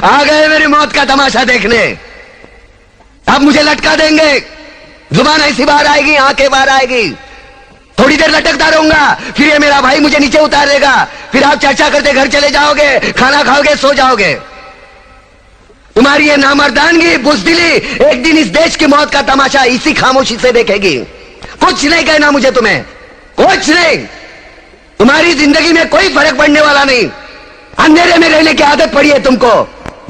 आ गए मेरी मौत का तमाशा देखने। अब मुझे लटका देंगे, जुबान ऐसी बाहर आएगी, आंखें बाहर आएगी, थोड़ी देर लटकता रहूंगा, फिर ये मेरा भाई मुझे नीचे उतार देगा, फिर आप चर्चा करते घर चले जाओगे, खाना खाओगे, सो जाओगे। तुम्हारी ये नामर्दानगी, बुज़दिली एक दिन इस देश की मौत का तमाशा इसी खामोशी से देखेगी। कुछ नहीं कहना मुझे, तुम्हें कुछ नहीं। तुम्हारी जिंदगी में कोई फर्क पड़ने वाला नहीं। अंधेरे में रहने की आदत पड़ी है तुमको,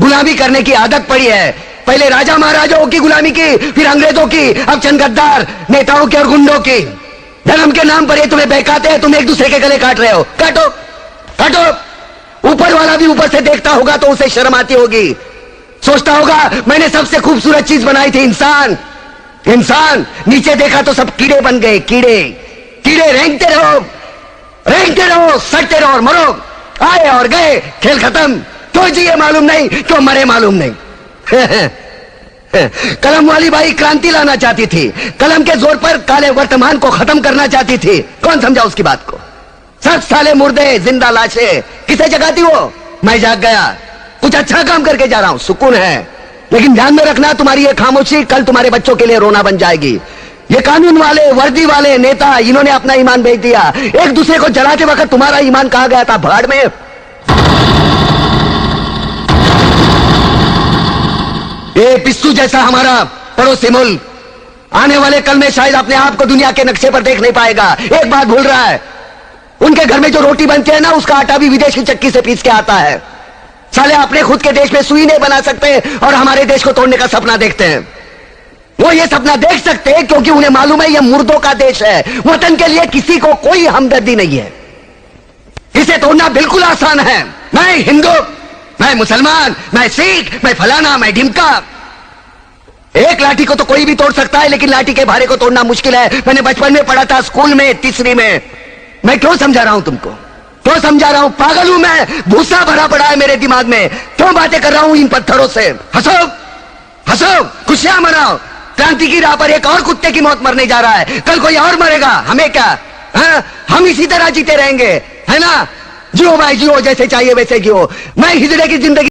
गुलामी करने की आदत पड़ी है। पहले राजा महाराजाओं की गुलामी की, फिर अंग्रेजों की, अब चंद गद्दार नेताओं की और गुंडों की। धर्म के नाम पर ये तुम्हें बहकाते हैं, तुम एक दूसरे के गले काट रहे हो। काटो काटो। ऊपर वाला भी ऊपर से देखता होगा तो उसे शर्म आती होगी, सोचता होगा मैंने सबसे खूबसूरत चीज बनाई थी, इंसान। इंसान नीचे देखा तो सब कीड़े बन गए, कीड़े कीड़े। रेंगते रहो, सड़ते रहो और मरो। आए और गए, खेल खत्म। क्यों जिए मालूम नहीं, क्यों मरे मालूम नहीं। कलम वाली बाई क्रांति लाना चाहती थी, कलम के जोर पर काले वर्तमान को खत्म करना चाहती थी। कौन समझा उसकी बात को? सब साले मुर्दे, जिंदा लाशें। किसे जगाती वो? मैं जाग गया, कुछ अच्छा काम करके जा रहा हूं, सुकून है। लेकिन ध्यान में रखना, तुम्हारी ये खामोशी कल तुम्हारे बच्चों के लिए रोना बन जाएगी। ये कानून वाले, वर्दी वाले नेता, इन्होंने अपना ईमान बेच दिया। एक दूसरे को जलाते वक्त तुम्हारा ईमान कहां गया था? भाड़ में। ये पिस्सू जैसा हमारा पड़ोसी मुल्क आने वाले कल में शायद अपने आप को दुनिया के नक्शे पर देख नहीं पाएगा। एक बात भूल रहा है, उनके घर में जो रोटी बनती है ना, उसका आटा भी विदेश की चक्की से पीस के आता है। साले अपने खुद के देश में सुई नहीं बना सकते और हमारे देश को तोड़ने का सपना देखते हैं। वो ये सपना देख सकते हैं क्योंकि उन्हें मालूम है ये मुर्दों का देश है। वतन के लिए किसी को कोई हमदर्दी नहीं है। इसे तोड़ना बिल्कुल आसान है। मैं हिंदू, मैं मुसलमान, मैं सिख, मैं फलाना, मैं ढिमका। एक लाठी को तो कोई भी तोड़ सकता है, लेकिन लाठी के भारे को तोड़ना मुश्किल है। मैंने बचपन में पढ़ा था, स्कूल में, तीसरी में। मैं क्यों समझा रहा हूं तुमको? क्यों समझा रहा हूं? पागल हूं मैं? भूसा भरा पड़ा है मेरे दिमाग में। क्यों बातें कर रहा हूं इन पत्थरों से? हंसो हंसो, खुशियां मनाओ। क्रांति की राह पर एक और कुत्ते की मौत मरने जा रहा है, कल कोई और मरेगा। हमें क्या? हम इसी तरह जीते रहेंगे, है ना? जियो भाई जियो, जैसे चाहिए वैसे जियो। मैं हिजड़े की जिंदगी